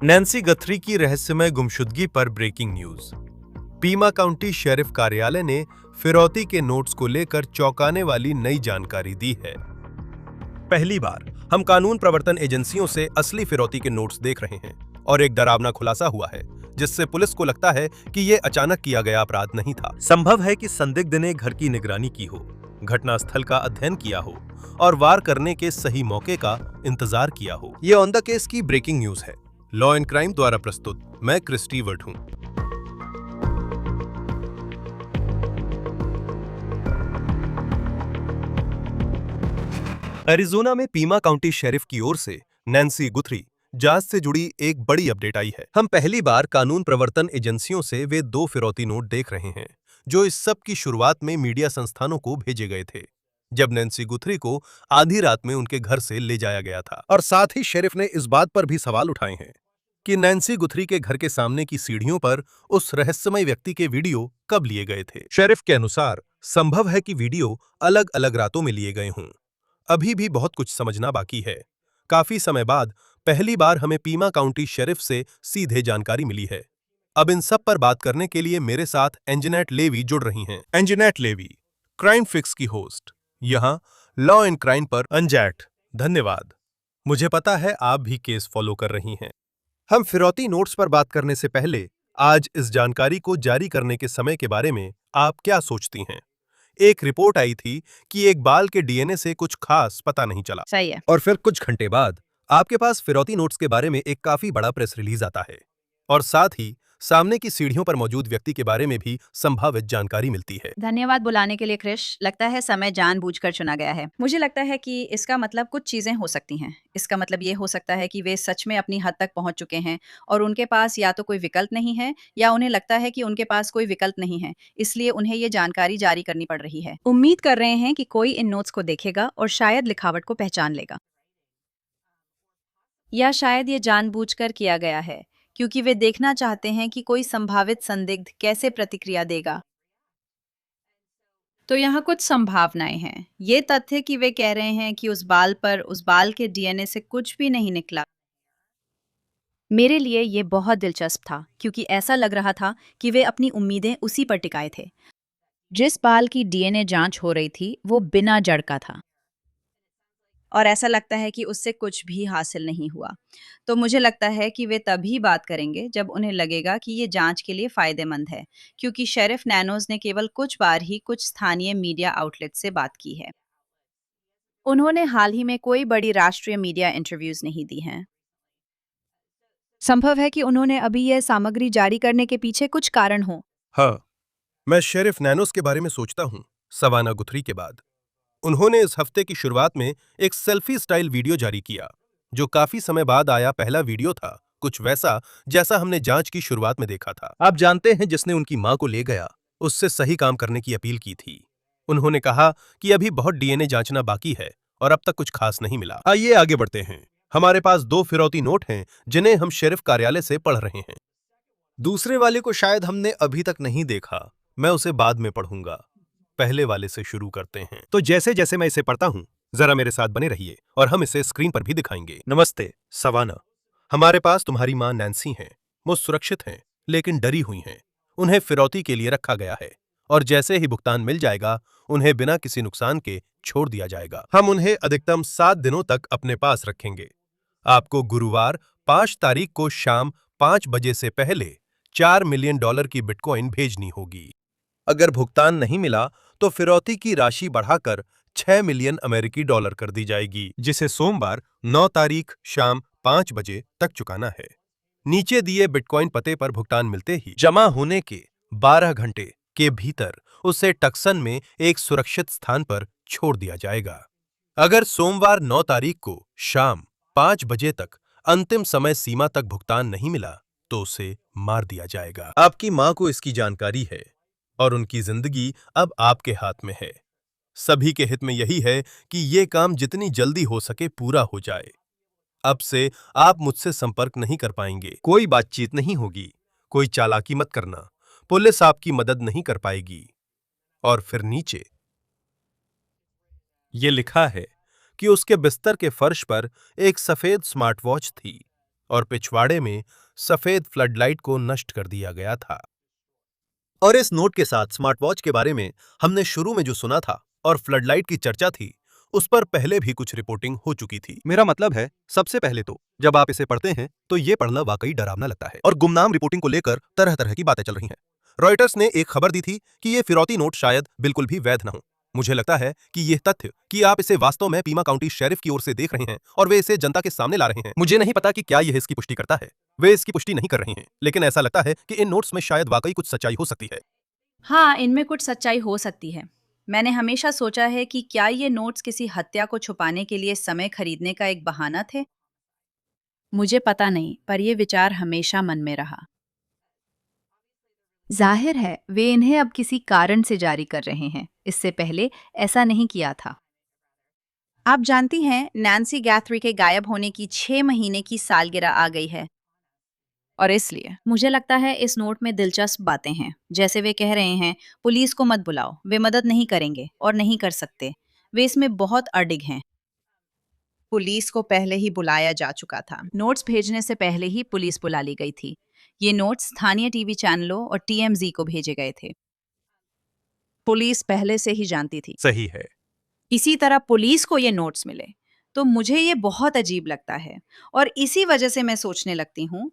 Nancy गथरी की रहस्यमय गुमशुदगी पर breaking news. Pima County sheriff कार्यालय ने फिरौती के नोट्स को लेकर चौंकाने वाली नई जानकारी दी है। पहली बार हम कानून प्रवर्तन एजेंसियों से असली फिरौती के नोट्स देख रहे हैं और एक डरावना खुलासा हुआ है जिससे पुलिस को लगता है कि यह अचानक किया गया अपराध नहीं था। संभव है कि संदिग्ध ने घर की निगरानी की हो, घटनास्थल का अध्ययन किया हो और वार करने के सही मौके का इंतजार किया हो। यह ऑन द केस की ब्रेकिंग न्यूज है। लॉ एंड क्राइम द्वारा प्रस्तुत मैं क्रिस स्टीवर्ट हूं। एरिजोना में पीमा काउंटी शेरिफ की ओर से नैन्सी गुथरी जांच से जुड़ी एक बड़ी अपडेट आई है। हम पहली बार कानून प्रवर्तन एजेंसियों से वे 2 फिरौती नोट देख रहे हैं जो इस सब की शुरुआत में मीडिया संस्थानों को भेजे गए थे, जब नैन्सी गुथरी को आधी रात में उनके घर से ले जाया गया था। और साथ ही शेरिफ ने इस बात पर भी सवाल उठाए हैं कि नैन्सी गुथरी के घर के सामने की सीढ़ियों पर उस रहस्यमय व्यक्ति के वीडियो कब लिए गए थे। शेरिफ के अनुसार संभव है कि वीडियो अलग अलग रातों में लिए गए हों। अभी भी बहुत कुछ समझना बाकी है। काफी समय बाद पहली बार हमें पीमा काउंटी शेरिफ से सीधे जानकारी मिली है। अब इन सब पर बात करने के लिए मेरे साथ एंजेनेट लेवी जुड़ रही हैं। एंजेनेट लेवी, क्राइम फिक्स की होस्ट, यहाँ लॉ एंड क्राइम पर। अंजैट, धन्यवाद। मुझे पता है आप भी केस फॉलो कर रही हैं। हम फिरौती नोट्स पर बात करने से पहले आज इस जानकारी को जारी करने के समय के बारे में आप क्या सोचती हैं? एक रिपोर्ट आई थी कि एक बाल के डीएनए से कुछ खास पता नहीं चला। सही है। और फिर कुछ घंटे बाद आपके पास फिरौती नोट्स के बारे में एक काफी बड़ा प्रेस रिलीज आता है और साथ ही सामने की सीढ़ियों पर मौजूद व्यक्ति के बारे में भी संभावित जानकारी मिलती है। धन्यवाद बुलाने के लिए क्रिश। लगता है समय जानबूझकर चुना गया है। मुझे लगता है कि इसका मतलब कुछ चीजें हो सकती हैं। इसका मतलब ये हो सकता है कि वे सच में अपनी हद तक पहुंच चुके हैं और उनके पास या तो कोई विकल्प नहीं है या उन्हें लगता है कि उनके पास कोई विकल्प नहीं है, इसलिए उन्हें ये जानकारी जारी करनी पड़ रही है। उम्मीद कर रहे हैं कि कोई इन नोट्स को देखेगा और शायद लिखावट को पहचान लेगा, या शायद ये जानबूझकर किया गया है क्योंकि वे देखना चाहते हैं कि कोई संभावित संदिग्ध कैसे प्रतिक्रिया देगा। तो यहाँ कुछ संभावनाएं हैं। ये तथ्य कि वे कह रहे हैं कि उस बाल के डीएनए से कुछ भी नहीं निकला, मेरे लिए ये बहुत दिलचस्प था क्योंकि ऐसा लग रहा था कि वे अपनी उम्मीदें उसी पर टिकाए थे। जिस बाल की डीएनए जांच हो रही थी वो बिना जड़ का था और ऐसा लगता है कि उससे कुछ भी हासिल नहीं हुआ। तो मुझे लगता है कि वे तभी बात करेंगे जब उन्हें लगेगा कि ये जांच के लिए फायदेमंद है, क्योंकि शेरिफ नैनोज ने केवल कुछ बार ही कुछ स्थानीय मीडिया आउटलेट से बात की है। उन्होंने हाल ही में कोई बड़ी राष्ट्रीय मीडिया इंटरव्यूज नहीं दी हैं। संभव है कि उन्होंने अभी यह सामग्री जारी करने के पीछे कुछ कारण हो। हाँ, मैं शेरिफ नैनोस के बारे में सोचता हूँ। सवाना गुथरी के बाद उन्होंने इस हफ्ते की शुरुआत में एक सेल्फी स्टाइल वीडियो जारी किया जो काफी समय बाद आया पहला वीडियो था, कुछ वैसा जैसा हमने जांच की शुरुआत में देखा था। आप जानते हैं, जिसने उनकी मां को ले गया, उससे सही काम करने की अपील की थी। उन्होंने कहा कि अभी बहुत डीएनए जांचना बाकी है और अब तक कुछ खास नहीं मिला। आइए आगे बढ़ते हैं। हमारे पास 2 फिरौती नोट हैं जिन्हें हम शेरिफ कार्यालय से पढ़ रहे हैं। दूसरे वाले को शायद हमने अभी तक नहीं देखा, मैं उसे बाद में पढ़ूंगा। पहले वाले से शुरू करते हैं। तो जैसे जैसे मैं इसे पढ़ता हूं, जरा मेरे साथ बने रहिए और हम इसे स्क्रीन पर भी दिखाएंगे। नमस्ते सवाना, हमारे पास तुम्हारी मां नैन्सी हैं। वो सुरक्षित हैं लेकिन डरी हुई हैं। उन्हें फिरौती के लिए रखा गया है और जैसे ही भुगतान मिल जाएगा उन्हें बिना किसी नुकसान के छोड़ दिया जाएगा। हम उन्हें अधिकतम 7 दिनों तक अपने पास रखेंगे। आपको गुरुवार 5 तारीख को शाम 5 बजे से पहले $4 मिलियन की बिटकॉइन भेजनी होगी। अगर भुगतान नहीं मिला तो फिरौती की राशि बढ़ाकर $6 मिलियन कर दी जाएगी, जिसे सोमवार 9 तारीख शाम 5 बजे तक चुकाना है। नीचे दिए बिटकॉइन पते पर भुगतान मिलते ही जमा होने के 12 घंटे के भीतर उसे टक्सन में एक सुरक्षित स्थान पर छोड़ दिया जाएगा। अगर सोमवार 9 तारीख को शाम 5 बजे तक अंतिम समय सीमा तक भुगतान नहीं मिला तो उसे मार दिया जाएगा। आपकी मां को इसकी जानकारी है और उनकी जिंदगी अब आपके हाथ में है। सभी के हित में यही है कि ये काम जितनी जल्दी हो सके पूरा हो जाए। अब से आप मुझसे संपर्क नहीं कर पाएंगे, कोई बातचीत नहीं होगी, कोई चालाकी मत करना, पुलिस आपकी मदद नहीं कर पाएगी। और फिर नीचे ये लिखा है कि उसके बिस्तर के फर्श पर एक सफेद स्मार्ट वॉच थी। और पिछवाड़े में सफेद फ्लडलाइट को नष्ट कर दिया गया था। और इस नोट के साथ स्मार्ट वॉच के बारे में हमने शुरू में जो सुना था और फ्लडलाइट की चर्चा थी, उस पर पहले भी कुछ रिपोर्टिंग हो चुकी थी। मेरा मतलब है, सबसे पहले तो जब आप इसे पढ़ते हैं तो ये पढ़ना वाकई डरावना लगता है और गुमनाम रिपोर्टिंग को लेकर तरह तरह की बातें चल रही हैं। रॉयटर्स ने एक खबर दी थी कि ये फिरौती नोट शायद बिल्कुल भी वैध न हो। मुझे लगता है कि यह तथ्य कि आप इसे वास्तव में पीमा काउंटी शेरिफ की ओर से देख रहे हैं और वे इसे जनता के सामने ला रहे हैं, मुझे नहीं पता कि क्या यह इसकी पुष्टि करता है। वे इसकी पुष्टि नहीं कर रहे हैं, लेकिन ऐसा लगता है कि इन नोट्स में शायद वाकई कुछ सच्चाई हो सकती है। हाँ, इनमें कुछ सच्चाई हो सकती है। मैंने हमेशा सोचा है कि क्या ये नोट्स किसी हत्या को छुपाने के लिए समय खरीदने का एक बहाना थे? मुझे पता नहीं, पर ये विचार हमेशा मन में रहा। जाहिर है, वे इन्हें अब किसी कारण से जारी कर रहे हैं। इससे पहले ऐसा नहीं किया था। आप जानती हैं, नैन्सी गैथरी के गायब होने की 6 महीने की सालगिरह आ गई है। और इसलिए मुझे लगता है इस नोट में दिलचस्प बातें हैं। जैसे वे कह रहे हैं, पुलिस को मत बुलाओ, वे मदद नहीं करेंगे और नहीं कर सकते। वे इसमें बहुत अडिग हैं। पुलिस को पहले ही बुलाया जा चुका था। नोट्स भेजने से पहले ही पुलिस बुला ली गई थी। ये नोट्स स्थानीय टीवी चैनलों और टीएमजी को भेजे गए थे। पुलिस पहले से ही जानती थी। सही है। इसी तरह पुलिस को ये नोट्स मिले, तो मुझे ये बहुत अजीब लगता है और इसी वजह से मैं सोचने लगती हूँ,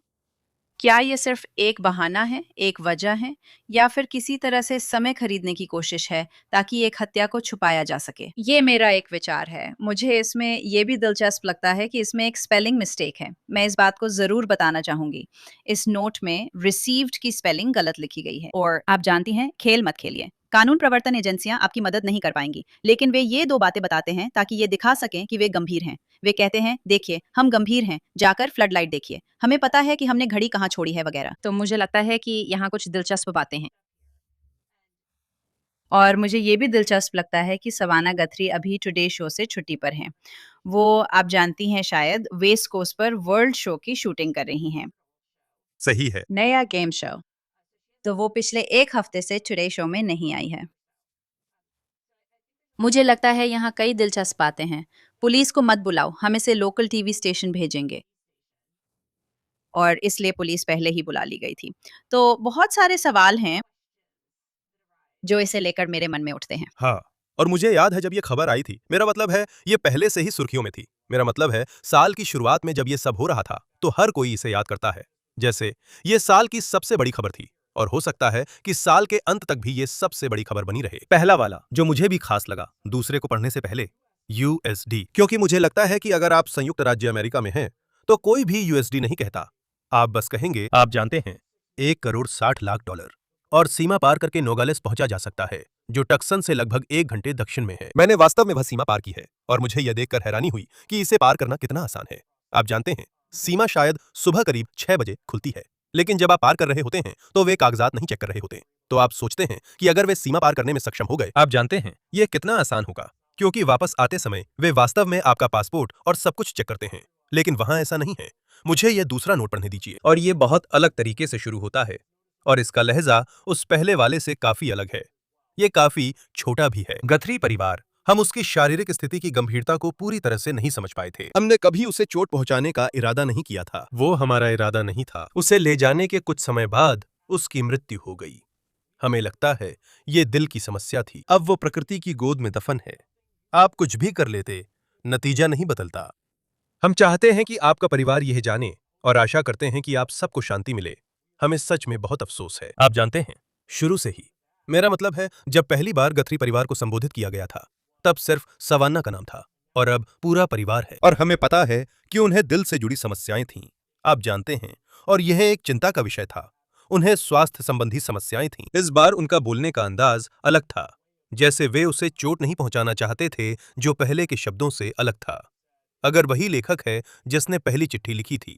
क्या ये सिर्फ एक बहाना है, एक वजह है, या फिर किसी तरह से समय खरीदने की कोशिश है ताकि एक हत्या को छुपाया जा सके? ये मेरा एक विचार है। मुझे इसमें ये भी दिलचस्प लगता है कि इसमें एक स्पेलिंग मिस्टेक है। मैं इस बात को जरूर बताना चाहूंगी। इस नोट में रिसीव्ड की स्पेलिंग गलत लिखी गई है और आप जानती हैं, खेल मत खेलिए। कानून प्रवर्तन एजेंसियां आपकी मदद नहीं कर पाएंगी, लेकिन वे ये 2 बातें बताते हैं ताकि ये दिखा सकें कि वे गंभीर हैं। वे कहते हैं, देखिए हम गंभीर हैं, जाकर फ्लड लाइट देखिए, हमें पता है कि हमने घड़ी कहाँ छोड़ी है वगैरह। तो मुझे लगता है कि यहाँ कुछ दिलचस्प बातें हैं। और मुझे ये भी दिलचस्प लगता है कि सवाना गथरी अभी टुडे शो से छुट्टी पर हैं। वो, आप जानती हैं शायद, वेस्ट कोस्ट पर वर्ल्ड शो की शूटिंग कर रही हैं। सही है। नया गेम शो। तो वो पिछले 1 हफ्ते से टुडे शो में नहीं आई है। मुझे लगता है यहाँ कई दिलचस्प बातें हैं। पुलिस को मत बुलाओ, हम इसे लोकल टीवी स्टेशन भेजेंगे। और इसलिए पुलिस पहले ही बुला ली गई थी। तो बहुत सारे सवाल हैं जो इसे लेकर मेरे मन में उठते हैं। हाँ, और मुझे याद है जब ये खबर आई थी, मेरा मतलब है ये पहले से ही सुर्खियों में थी। मेरा मतलब है साल की शुरुआत में जब ये सब हो रहा था, तो हर कोई इसे याद करता है। जैसे ये साल की सबसे बड़ी खबर थी और हो सकता है कि साल के अंत तक भी ये सबसे बड़ी खबर बनी रहे। पहला वाला जो मुझे भी खास लगा, दूसरे को पढ़ने से पहले, यूएसडी, क्योंकि मुझे लगता है कि अगर आप संयुक्त राज्य अमेरिका में हैं, तो कोई भी यूएसडी नहीं कहता। आप बस कहेंगे, आप जानते हैं, $1,60,00,000 और सीमा पार करके नोगालेस पहुंचा जा सकता है, जो टक्सन से लगभग 1 घंटे दक्षिण में है। मैंने वास्तव में वह सीमा पार की है और मुझे यह देखकर हैरानी हुई कि इसे पार करना कितना आसान है। आप जानते हैं, सीमा शायद सुबह करीब 6 बजे खुलती है, लेकिन जब आप पार कर रहे होते हैं तो वे कागजात नहीं चेक कर रहे होते। तो आप सोचते हैं कि अगर वे सीमा पार करने में सक्षम हो गए, आप जानते हैं यह कितना आसान होगा, क्योंकि वापस आते समय वे वास्तव में आपका पासपोर्ट और सब कुछ चेक करते हैं। लेकिन वहां ऐसा नहीं है। मुझे यह दूसरा नोट पढ़ने दीजिए, और यह बहुत अलग तरीके से शुरू होता है और इसका लहजा उस पहले वाले से काफी अलग है। ये काफी छोटा भी है। गथरी परिवार, हम उसकी शारीरिक स्थिति की गंभीरता को पूरी तरह से नहीं समझ पाए थे। हमने कभी उसे चोट पहुंचाने का इरादा नहीं किया था। वो हमारा इरादा नहीं था। उसे ले जाने के कुछ समय बाद उसकी मृत्यु हो गई। हमें लगता है ये दिल की समस्या थी। अब वो प्रकृति की गोद में दफन है। आप कुछ भी कर लेते, नतीजा नहीं बदलता। हम चाहते हैं कि आपका परिवार यह जाने और आशा करते हैं कि आप सबको शांति मिले। हमें सच में बहुत अफसोस है। आप जानते हैं, शुरू से ही, मेरा मतलब है, जब पहली बार गथरी परिवार को संबोधित किया गया था, तब सिर्फ सवान्ना का नाम था और अब पूरा परिवार है। और हमें पता है कि उन्हें दिल से जुड़ी समस्याएं थीं। आप जानते हैं, और यह एक चिंता का विषय था। उन्हें स्वास्थ्य संबंधी समस्याएं थीं। इस बार उनका बोलने का अंदाज अलग था, जैसे वे उसे चोट नहीं पहुंचाना चाहते थे, जो पहले के शब्दों से अलग था। अगर वही लेखक है जिसने पहली चिट्ठी लिखी थी।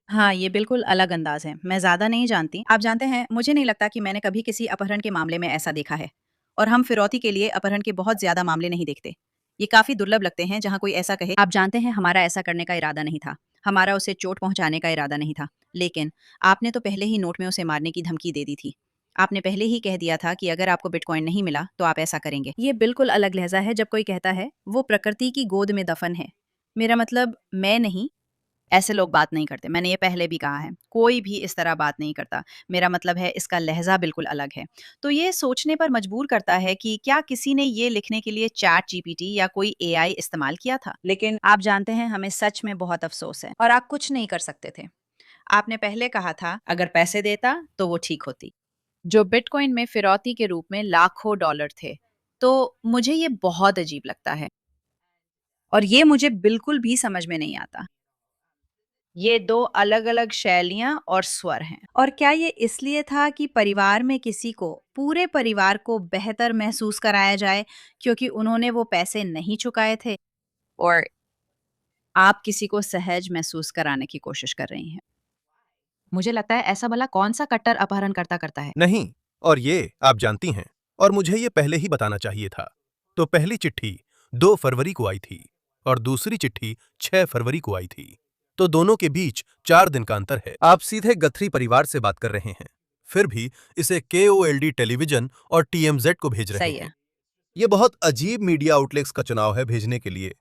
हाँ, ये बिल्कुल अलग अंदाज है। मैं ज़्यादा नहीं जानती। आप जानते हैं, मुझे नहीं लगता कि मैंने कभी किसी अपहरण के मामले में ऐसा देखा है। और हम फिरौती के लिए अपहरण के बहुत ज़्यादा मामले नहीं देखते। ये काफ़ी दुर्लभ लगते हैं जहाँ कोई ऐसा कहे, आप जानते हैं, हमारा ऐसा करने का इरादा नहीं था। हमारा उसे चोट पहुँचाने का इरादा नहीं था। लेकिन आपने तो पहले ही नोट में उसे मारने की धमकी दे दी थी। आपने पहले ही कह दिया था कि अगर आपको बिटकॉइन नहीं मिला तो आप ऐसा करेंगे। ये बिल्कुल अलग लहजा है जब कोई कहता है वो प्रकृति की गोद में दफन है। मेरा मतलब, मैं नहीं, ऐसे लोग बात नहीं करते। मैंने ये पहले भी कहा है। कोई भी इस तरह बात नहीं करता। मेरा मतलब है इसका लहज़ा बिल्कुल अलग है। तो ये सोचने पर मजबूर करता है कि क्या किसी ने ये लिखने के लिए चैट जीपीटी या कोई एआई इस्तेमाल किया था? लेकिन आप जानते हैं हमें सच में बहुत अफ़सोस है और आप कुछ नहीं कर सकते थे। आपने पहले कहा था अगर पैसे देता तो वो ठीक होती। जो बिटकॉइन में फिरौती के रूप में लाखों डॉलर थे। तो मुझे ये बहुत अजीब लगता है और ये मुझे बिल्कुल भी समझ में नहीं आता। ये 2 अलग-अलग शैलियाँ और स्वर हैं। और क्या ये इसलिए था कि परिवार में किसी को, पूरे परिवार को बेहतर महसूस कराया जाए क्योंकि उन्होंने वो पैसे नहीं चुकाए थे? और आप किसी को सहज महसूस कराने की कोशिश कर रही हैं? मुझे लगता है ऐसा भला कौन-सा कट्टर अपहरणकर्ता करता है? नहीं, और ये आप जानती हैं, और मुझे ये पहले ही बताना चाहिए था। तो पहली चिट्ठी 2 फरवरी को आई थी और दूसरी चिट्ठी 6 फरवरी को आई थी। तो दोनों के बीच 4 दिन का अंतर है। आप सीधे गथरी परिवार से बात कर रहे हैं, फिर भी इसे केओएलडी टेलीविजन और टीएमजेड को भेज रहे सही हैं। है। ये बहुत अजीब मीडिया आउटलेट्स का चुनाव है भेजने के लिए,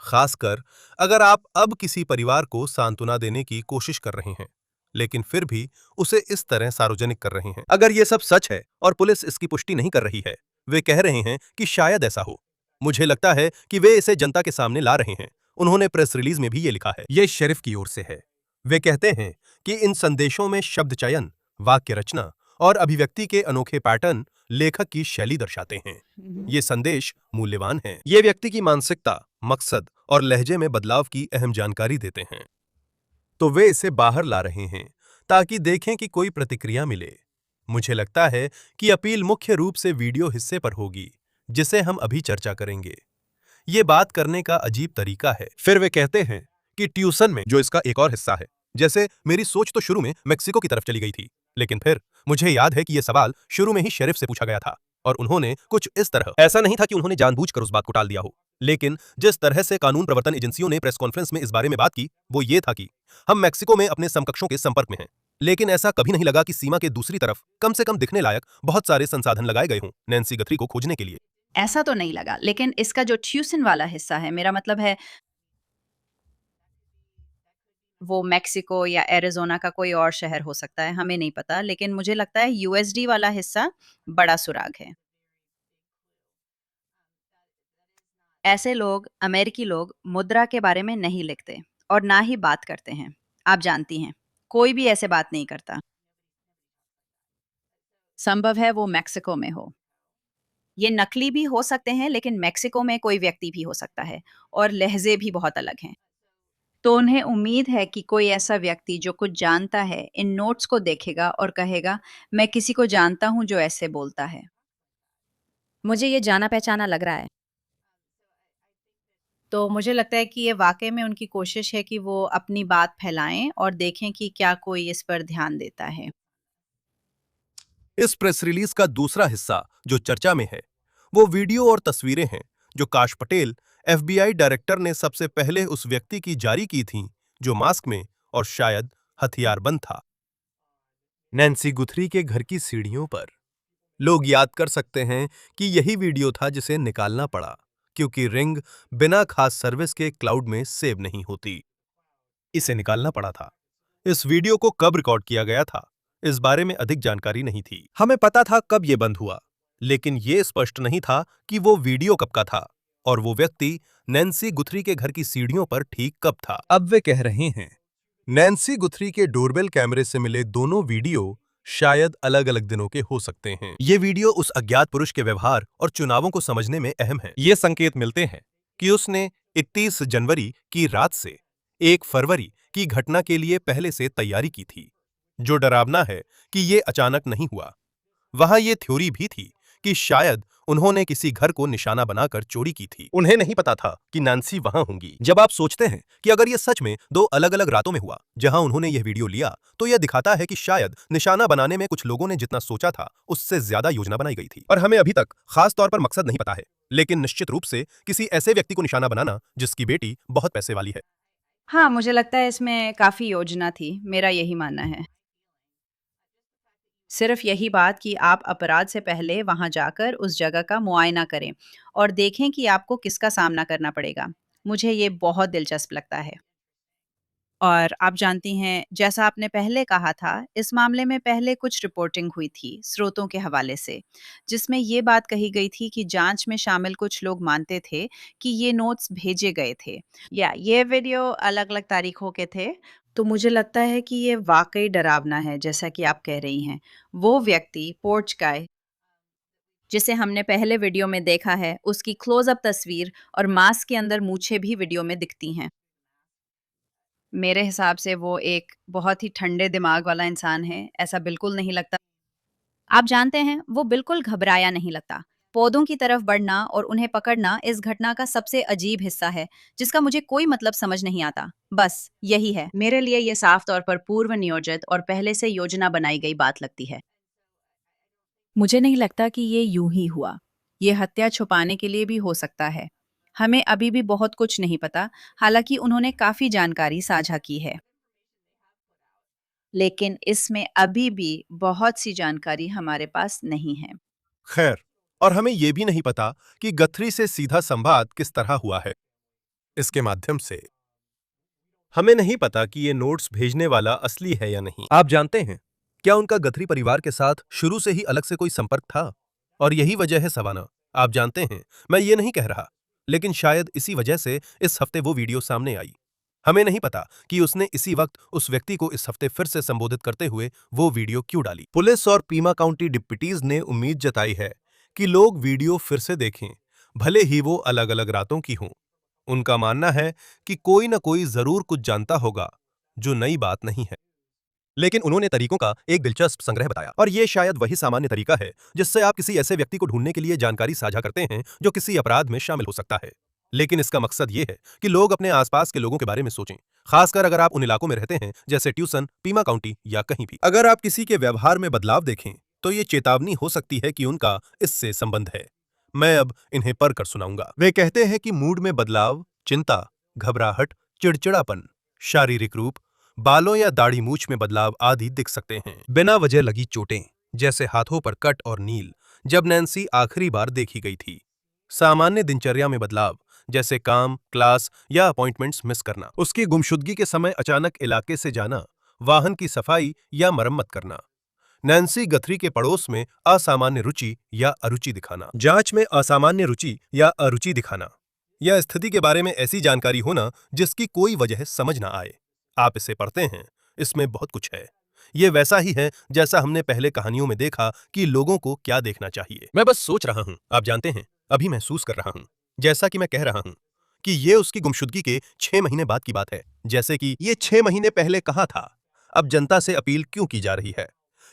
खासकर अगर आप अब किसी परिवार को सांत्वना देने की कोशिश कर रहे हैं, लेकिन फिर भी उसे इस तरह सार्वजनिक कर रहे हैं। अगर ये सब सच है और पुलिस इसकी पुष्टि नहीं कर रही है, वे कह रहे हैं कि शायद ऐसा हो। मुझे लगता है कि वे इसे जनता के सामने ला रहे हैं। उन्होंने प्रेस रिलीज में भी ये लिखा है। ये शेरिफ की ओर से है। वे कहते हैं कि इन संदेशों में शब्द चयन, वाक्य रचना और अभिव्यक्ति के अनोखे पैटर्न लेखक की शैली दर्शाते हैं। ये संदेश मूल्यवान हैं। ये व्यक्ति की मानसिकता, मकसद और लहजे में बदलाव की अहम जानकारी देते हैं। तो वे इसे बाहर ला रहे हैं ताकि देखें कि कोई प्रतिक्रिया मिले। मुझे लगता है कि अपील मुख्य रूप से वीडियो हिस्से पर होगी, जिसे हम अभी चर्चा करेंगे। ये बात करने का अजीब तरीका है। फिर वे कहते हैं कि ट्यूसन में, जो इसका एक और हिस्सा है, जैसे मेरी सोच तो शुरू में मेक्सिको की तरफ चली गई थी, लेकिन फिर मुझे याद है कि यह सवाल शुरू में ही शेरिफ से पूछा गया था और उन्होंने कुछ इस तरह, ऐसा नहीं था कि उन्होंने जानबूझकर उस बात को टाल दिया हो, लेकिन जिस तरह से कानून प्रवर्तन एजेंसियों ने प्रेस कॉन्फ्रेंस में इस बारे में बात की, वो ये था कि हम मेक्सिको में अपने समकक्षों के संपर्क में हैं, लेकिन ऐसा कभी नहीं लगा कि सीमा के दूसरी तरफ कम से कम दिखने लायक बहुत सारे संसाधन लगाए गए हों नैन्सी गथरी को खोजने के लिए। ऐसा तो नहीं लगा, लेकिन इसका जो ट्यूसन वाला हिस्सा है, मेरा मतलब है वो मेक्सिको या एरिज़ोना का कोई और शहर हो सकता है, हमें नहीं पता, लेकिन मुझे लगता है यूएसडी वाला हिस्सा बड़ा सुराग है। ऐसे लोग, अमेरिकी लोग मुद्रा के बारे में नहीं लिखते और ना ही बात करते हैं। आप जानती हैं, कोई भी ऐसे बात नहीं करता। संभव है वो मेक्सिको में हो। ये नकली भी हो सकते हैं, लेकिन मेक्सिको में कोई व्यक्ति भी हो सकता है और लहज़े भी बहुत अलग हैं। तो उन्हें उम्मीद है कि कोई ऐसा व्यक्ति जो कुछ जानता है, इन नोट्स को देखेगा और कहेगा, मैं किसी को जानता हूँ जो ऐसे बोलता है। मुझे ये जाना-पहचाना लग रहा है। तो मुझे लगता है कि ये वाक़ई में उनकी कोशिश है कि वो अपनी बात फैलाएँ और देखें कि क्या कोई इस पर ध्यान देता है। इस प्रेस रिलीज का दूसरा हिस्सा जो चर्चा में है, वो वीडियो और तस्वीरें हैं जो काश पटेल, एफबीआई डायरेक्टर ने सबसे पहले उस व्यक्ति की जारी की थीं जो मास्क में और शायद हथियारबंद था। नैन्सी गुथरी के घर की सीढ़ियों पर। लोग याद कर सकते हैं कि यही वीडियो था जिसे निकालना पड़ा, क्योंकि रिंग बिना खास सर्विस के क्लाउड में सेव नहीं होती। इसे निकालना पड़ा था। इस वीडियो को कब रिकॉर्ड किया गया था, इस बारे में अधिक जानकारी नहीं थी। हमें पता था कब ये बंद हुआ, लेकिन ये स्पष्ट नहीं था कि वो वीडियो कब का था और वो व्यक्ति नैन्सी गुथरी के घर की सीढ़ियों पर ठीक कब था। अब वे कह रहे हैं, नैन्सी गुथरी के डोरबेल कैमरे से मिले दोनों वीडियो शायद अलग-अलग दिनों के हो सकते हैं। ये वीडियो उस अज्ञात पुरुष के व्यवहार और चुनावों को समझने में अहम है। ये संकेत मिलते हैं कि उसने 31 जनवरी की रात से 1 फरवरी की घटना के लिए पहले से तैयारी की थी। जो डरावना है कि ये अचानक नहीं हुआ। वहां ये थ्योरी भी थी कि शायद उन्होंने किसी घर को निशाना बनाकर चोरी की थी। उन्हें नहीं पता था कि नैन्सी वहां होंगी। जब आप सोचते हैं कि अगर ये सच में 2 अलग-अलग रातों में हुआ जहां उन्होंने यह वीडियो लिया, तो यह दिखाता है कि शायद निशाना बनाने में कुछ लोगों ने जितना सोचा था, उससे ज्यादा योजना बनाई गई थी। और हमें अभी तक खास तौर पर मकसद नहीं पता है, लेकिन निश्चित रूप से किसी ऐसे व्यक्ति को निशाना बनाना जिसकी बेटी बहुत पैसे वाली है। हाँ, मुझे लगता है इसमें काफ़ी योजना थी, मेरा यही मानना है। सिर्फ यही बात कि आप अपराध से पहले वहां जाकर उस जगह का मुआयना करें और देखें कि आपको किसका सामना करना पड़ेगा। मुझे ये बहुत दिलचस्प लगता है। और आप जानती हैं, जैसा आपने पहले कहा था, इस मामले में पहले कुछ रिपोर्टिंग हुई थी स्रोतों के हवाले से, जिसमें ये बात कही गई थी कि जांच में शामिल कुछ लोग मानते थे कि ये नोट्स भेजे गए थे या ये वीडियो अलग-अलग तारीखों के थे। तो मुझे लगता है कि ये वाकई डरावना है, जैसा कि आप कह रही हैं। वो व्यक्ति पोर्च गाय जिसे हमने पहले वीडियो में देखा है, उसकी क्लोज-अप तस्वीर और मास्क के अंदर मूछें भी वीडियो में दिखती हैं। मेरे हिसाब से वो एक बहुत ही ठंडे दिमाग वाला इंसान है, ऐसा बिल्कुल नहीं लगता। आप जानते हैं, वो बिल्कुल घबराया नहीं लगता। पौधों की तरफ बढ़ना और उन्हें पकड़ना इस घटना का सबसे अजीब हिस्सा है, जिसका मुझे कोई मतलब समझ नहीं आता। बस यही है। मेरे लिए ये साफ तौर पर पूर्व नियोजित और पहले से योजना बनाई गई बात लगती है। मुझे नहीं लगता कि ये यूं ही हुआ। ये हत्या छुपाने के लिए भी हो सकता है। हमें अभी भी बहुत कुछ नहीं पता, हालांकि उन्होंने काफी जानकारी साझा की है। लेकिन इसमें अभी भी बहुत सी जानकारी हमारे पास नहीं है। खैर, और हमें यह भी नहीं पता कि गथरी से सीधा संवाद किस तरह हुआ है। इसके माध्यम से हमें नहीं पता कि ये नोट्स भेजने वाला असली है या नहीं। आप जानते हैं, क्या उनका गथरी परिवार के साथ शुरू से ही अलग से कोई संपर्क था? और यही वजह है सवाना। आप जानते हैं, मैं ये नहीं कह रहा, लेकिन शायद इसी वजह से इस हफ्ते वो वीडियो सामने आई। हमें नहीं पता कि उसने इसी वक्त उस व्यक्ति को इस हफ्ते फिर से संबोधित करते हुए वो वीडियो क्यों डाली। पुलिस और पीमा काउंटी डिप्यूटीज ने उम्मीद जताई है कि लोग वीडियो फिर से देखें, भले ही वो अलग-अलग रातों की हों। उनका मानना है कि कोई न कोई जरूर कुछ जानता होगा जो नई बात नहीं है। लेकिन उन्होंने तरीकों का एक दिलचस्प संग्रह बताया, और ये शायद वही सामान्य तरीका है जिससे आप किसी ऐसे व्यक्ति को ढूंढने के लिए जानकारी साझा करते हैं जो किसी अपराध में शामिल हो सकता है। लेकिन इसका मकसद ये है कि लोग अपने आसपास के लोगों के बारे में सोचें, खासकर अगर आप उन इलाकों में रहते हैं जैसे ट्यूसन, पीमा काउंटी या कहीं भी। अगर आप किसी के व्यवहार में बदलाव देखें तो ये चेतावनी हो सकती है कि उनका इससे संबंध है। मैं अब इन्हें पढ़कर सुनाऊंगा। वे कहते हैं कि मूड में बदलाव, चिंता, घबराहट, चिड़चिड़ापन, शारीरिक रूप, बालों या दाढ़ी मूछ में बदलाव आदि दिख सकते हैं। बिना वजह लगी चोटें, जैसे हाथों पर कट और नील, जब नैन्सी आखिरी बार देखी गई थी। सामान्य दिनचर्या में बदलाव, जैसे काम, क्लास या अपॉइंटमेंट्स मिस करना। उसकी गुमशुदगी के समय अचानक इलाके से जाना, वाहन की सफाई या मरम्मत करना। नैन्सी गथरी के पड़ोस में असामान्य रुचि या अरुचि दिखाना। जांच में असामान्य रुचि या अरुचि दिखाना या स्थिति के बारे में ऐसी जानकारी होना जिसकी कोई वजह समझ ना आए। आप इसे पढ़ते हैं, इसमें बहुत कुछ है। ये वैसा ही है जैसा हमने पहले कहानियों में देखा कि लोगों को क्या देखना चाहिए। मैं बस सोच रहा हूं, आप जानते हैं, अभी महसूस कर रहा हूं, जैसा कि मैं कह रहा हूं कि ये उसकी गुमशुदगी के 6 महीने बाद की बात है। जैसे कि ये 6 महीने पहले कहा था। अब जनता से अपील क्यों की जा रही है?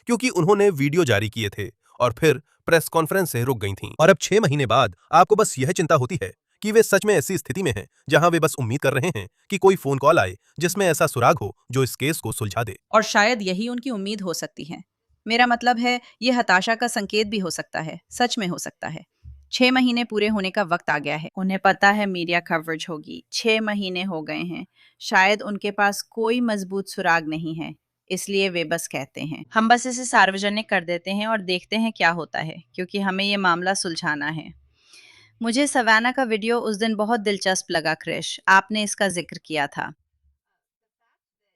क्योंकि उन्होंने वीडियो जारी किए थे और फिर प्रेस कॉन्फ्रेंस से रुक गई थीं। और अब 6 महीने बाद आपको बस यह चिंता होती है कि वे सच में ऐसी स्थिति में हैं जहां वे बस उम्मीद कर रहे हैं कि कोई फोन कॉल आए जिसमें ऐसा सुराग हो जो इस केस को सुलझा दे। और शायद यही उनकी उम्मीद हो सकती है। मेरा मतलब है, ये हताशा का संकेत भी हो सकता है, सच में हो सकता है। 6 महीने पूरे होने का वक्त आ गया है। उन्हें पता है मीडिया कवरेज होगी। 6 महीने हो गए हैं। शायद उनके पास कोई मजबूत सुराग नहीं है, इसलिए वे बस कहते हैं, हम बस इसे सार्वजनिक कर देते हैं और देखते हैं क्या होता है, क्योंकि हमें ये मामला सुलझाना है। मुझे सवाना का वीडियो उस दिन बहुत दिलचस्प लगा क्रिश, आपने इसका जिक्र किया था।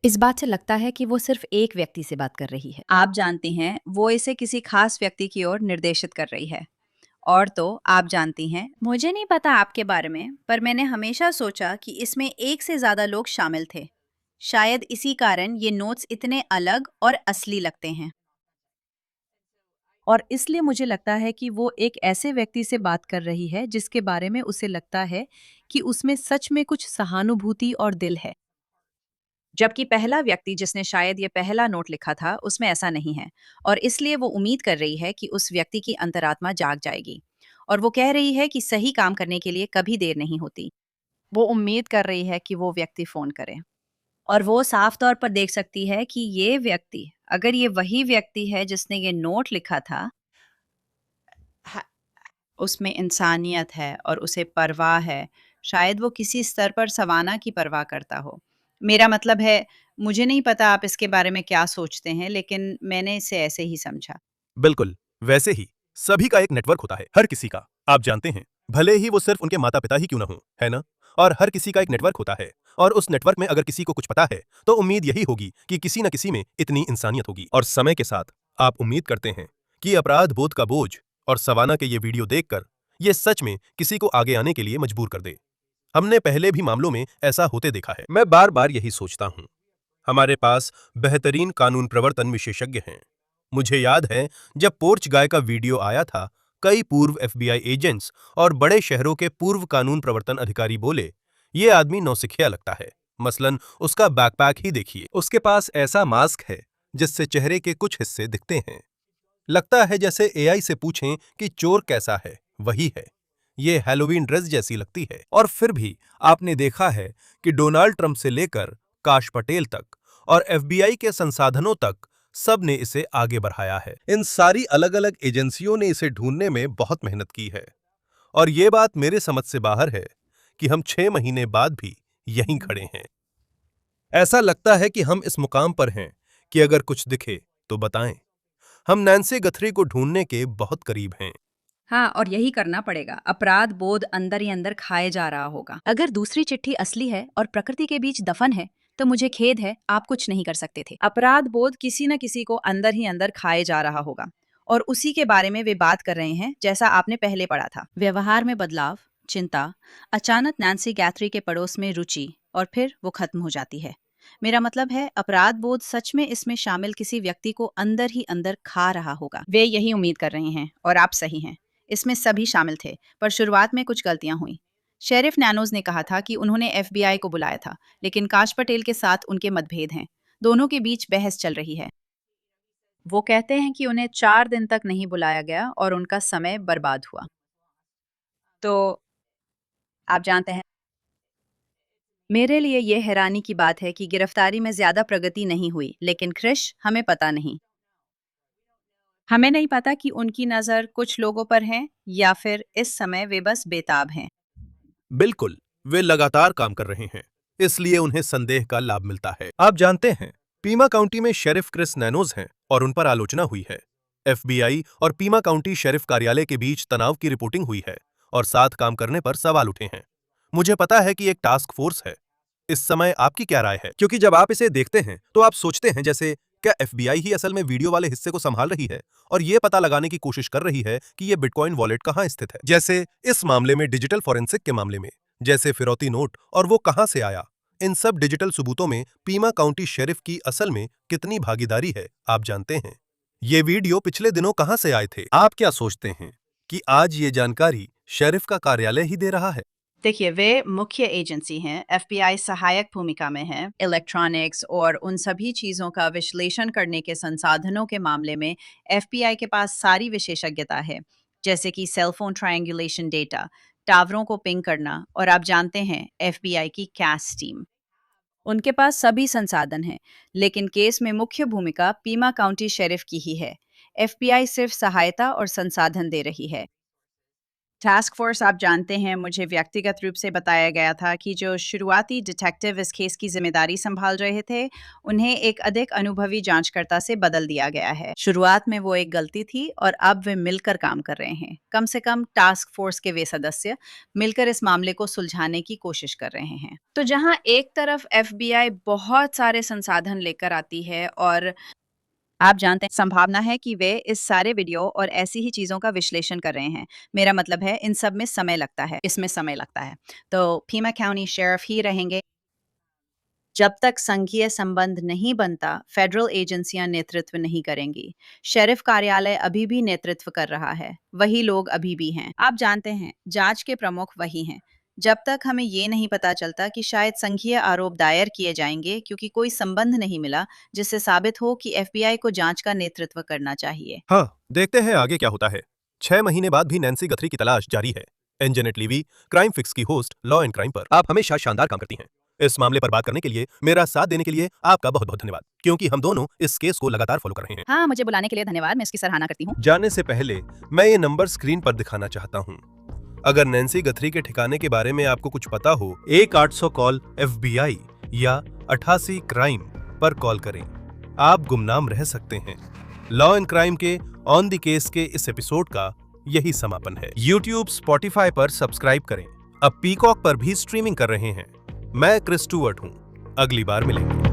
इस बात से लगता है कि वो सिर्फ एक व्यक्ति से बात कर रही है। आप जानती हैं, वो इसे किसी खास व्यक्ति की ओर निर्देशित कर रही है। और तो आप जानती हैं, मुझे नहीं पता आपके बारे में, पर मैंने हमेशा सोचा कि इसमें एक से ज्यादा लोग शामिल थे। शायद इसी कारण ये नोट्स इतने अलग और असली लगते हैं। और इसलिए मुझे लगता है कि वो एक ऐसे व्यक्ति से बात कर रही है जिसके बारे में उसे लगता है कि उसमें सच में कुछ सहानुभूति और दिल है। जबकि पहला व्यक्ति जिसने शायद ये पहला नोट लिखा था, उसमें ऐसा नहीं है, और इसलिए वो उम्मीद कर रही है कि उस व्यक्ति की अंतरात्मा जाग जाएगी और वो कह रही है कि सही काम करने के लिए कभी देर नहीं होती। वो उम्मीद कर रही है कि वो व्यक्ति फोन करे और वो साफ तौर पर देख सकती है कि ये व्यक्ति, अगर ये वही व्यक्ति है जिसने ये नोट लिखा था, उसमें इंसानियत है और उसे परवाह है। शायद वो किसी स्तर पर सवाना की परवाह करता हो। मेरा मतलब है, मुझे नहीं पता आप इसके बारे में क्या सोचते हैं, लेकिन मैंने इसे ऐसे ही समझा। बिल्कुल, वैसे ही सभी का एक नेटवर्क होता है, हर किसी का। आप जानते हैं, भले ही वो सिर्फ उनके माता पिता ही क्यों ना हो, है ना? और हर किसी का एक नेटवर्क होता है, और उस नेटवर्क में अगर किसी को कुछ पता है तो उम्मीद यही होगी कि किसी न किसी में इतनी इंसानियत होगी। और समय के साथ आप उम्मीद करते हैं कि अपराध बोध का बोझ और सवाना के ये वीडियो देखकर ये सच में किसी को आगे आने के लिए मजबूर कर दे। हमने पहले भी मामलों में ऐसा होते देखा है। मैं बार बार यही सोचता हूं, हमारे पास बेहतरीन कानून प्रवर्तन विशेषज्ञ हैं। मुझे याद है जब पोर्च गाय का वीडियो आया था, कई पूर्व एफबीआई एजेंट्स और बड़े शहरों के पूर्व कानून प्रवर्तन अधिकारी बोले, ये आदमी नौसिखिया लगता है। मसलन उसका बैकपैक ही देखिए, उसके पास ऐसा मास्क है जिससे चेहरे के कुछ हिस्से दिखते हैं। लगता है जैसे एआई से पूछें कि चोर कैसा है, वही है। ये हैलोवीन ड्रेस जैसी लगती है। और फिर भी आपने देखा है कि डोनाल्ड ट्रंप से लेकर काश पटेल तक और एफबीआई के संसाधनों तक सब ने इसे आगे बढ़ाया है। इन सारी अलग अलग एजेंसियों ने इसे ढूंढने में बहुत मेहनत की है। और ये बात मेरे समझ से बाहर है कि हम 6 महीने बाद भी यहीं खड़े हैं। ऐसा लगता है कि हम इस मुकाम पर हैं कि अगर कुछ दिखे तो बताएं। हम नैन्सी गथरी को ढूंढने के बहुत करीब हैं। हाँ, और यही करना पड़ेगा। अपराध बोध अंदर ही अंदर खाए जा रहा होगा। अगर दूसरी चिट्ठी असली है और प्रकृति के बीच दफन है तो मुझे खेद है, आप कुछ नहीं कर सकते थे। अपराध बोध किसी न किसी को अंदर ही अंदर खाए जा रहा होगा, और उसी के बारे में वे बात कर रहे हैं, जैसा आपने पहले पढ़ा था। व्यवहार में बदलाव, चिंता, अचानक नैन्सी गैथरी के पड़ोस में रुचि, और फिर वो खत्म हो जाती है। मेरा मतलब है, अपराध बोध सच में इसमें शामिल किसी व्यक्ति को अंदर ही अंदर खा रहा होगा। वे यही उम्मीद कर रहे हैं, और आप सही हैं। इसमें सभी शामिल थे, पर शुरुआत में कुछ गलतियां हुई। शेरिफ नैनोज ने कहा था कि उन्होंने एफबीआई को बुलाया था, लेकिन काश पटेल के साथ उनके मतभेद हैं। दोनों के बीच बहस चल रही है। वो कहते हैं कि उन्हें 4 दिन तक नहीं बुलाया गया और उनका समय बर्बाद हुआ। तो आप जानते हैं, मेरे लिए यह हैरानी की बात है कि गिरफ्तारी में ज्यादा प्रगति नहीं हुई, लेकिन क्रिश, हमें पता नहीं। हमें नहीं पता कि उनकी नजर कुछ लोगों पर है या फिर इस समय वे बस बेताब हैं। बिल्कुल, वे लगातार काम कर रहे हैं, इसलिए उन्हें संदेह का लाभ मिलता है। आप जानते हैं, पीमा काउंटी में शेरिफ क्रिस नैनोज हैं और उन पर आलोचना हुई है। एफबीआई और पीमा काउंटी शेरिफ कार्यालय के बीच तनाव की रिपोर्टिंग हुई है और साथ काम करने पर सवाल उठे हैं। मुझे पता है कि एक टास्क फोर्स है। इस समय आपकी क्या राय है? क्योंकि जब आप इसे देखते हैं तो आप सोचते हैं जैसे क्या एफबीआई ही असल में वीडियो वाले हिस्से को संभाल रही है और ये पता लगाने की कोशिश कर रही है कि ये बिटकॉइन वॉलेट कहां स्थित है, जैसे इस मामले में डिजिटल फॉरेंसिक के मामले में, जैसे फिरौती नोट और वो कहां से आया। इन सब डिजिटल सबूतों में पीमा काउंटी शेरिफ की असल में कितनी भागीदारी है, आप जानते हैं। ये वीडियो पिछले दिनों कहां से आए थे? आप क्या सोचते हैं कि आज ये जानकारी शेरिफ का कार्यालय ही दे रहा है? देखिए, वे मुख्य एजेंसी हैं, एफबीआई सहायक भूमिका में है। इलेक्ट्रॉनिक्स और उन सभी चीज़ों का विश्लेषण करने के संसाधनों के मामले में एफबीआई के पास सारी विशेषज्ञता है, जैसे कि सेलफोन ट्रायंगुलेशन डेटा, टावरों को पिंग करना, और आप जानते हैं, एफबीआई की कैस टीम। उनके पास सभी संसाधन हैं, लेकिन केस में मुख्य भूमिका पीमा काउंटी शेरिफ की ही है। एफबीआई सिर्फ सहायता और संसाधन दे रही है। टास्क फोर्स, आप जानते हैं, मुझे व्यक्तिगत रूप से बताया गया था कि जो शुरुआती डिटेक्टिव इस केस की जिम्मेदारी संभाल रहे थे, उन्हें एक अधिक अनुभवी जांचकर्ता से बदल दिया गया है। शुरुआत में वो एक गलती थी और अब वे मिलकर काम कर रहे हैं। कम से कम टास्क फोर्स के वे सदस्य मिलकर इस मामले को सुलझाने की कोशिश कर रहे हैं। तो जहां एक तरफ एफबीआई बहुत सारे संसाधन लेकर आती है और आप जानते हैं, संभावना है कि वे इस सारे वीडियो और ऐसी ही चीजों का विश्लेषण कर रहे हैं। मेरा मतलब है, इन सब में समय लगता है, इसमें समय लगता है। तो पीमा काउंटी शेरिफ ही रहेंगे जब तक संघीय संबंध नहीं बनता। फेडरल एजेंसियां नेतृत्व नहीं करेंगी। शेरिफ कार्यालय अभी भी नेतृत्व कर रहा है, वही लोग अभी भी हैं। आप जानते हैं, जांच के प्रमुख वही हैं। जब तक हमें ये नहीं पता चलता कि शायद संघीय आरोप दायर किए जाएंगे, क्योंकि कोई संबंध नहीं मिला जिससे साबित हो कि एफबीआई को जांच का नेतृत्व करना चाहिए। हाँ, देखते हैं आगे क्या होता है। 6 महीने बाद भी नैन्सी गथरी की तलाश जारी है। एनजेनेट लीवी, क्राइम फिक्स की होस्ट लॉ एंड क्राइम पर आप हमेशा शानदार काम करती हैं। इस मामले पर बात करने के लिए, मेरा साथ देने के लिए आपका बहुत बहुत धन्यवाद, क्योंकि हम दोनों इस केस को लगातार फॉलो कर रहे हैं। हाँ, मुझे बुलाने के लिए धन्यवाद, मैं इसकी सराहना करती हूँ। जाने से पहले मैं ये नंबर स्क्रीन पर दिखाना चाहता हूँ। अगर नैन्सी गथरी के ठिकाने के बारे में आपको कुछ पता हो, 1-800 कॉल एफबीआई या 88 क्राइम पर कॉल करें। आप गुमनाम रह सकते हैं। लॉ एंड क्राइम के ऑन द केस के इस एपिसोड का यही समापन है। YouTube, Spotify पर सब्सक्राइब करें। अब पीकॉक पर भी स्ट्रीमिंग कर रहे हैं। मैं क्रिस स्टुअर्ट हूं। अगली बार मिलेंगे।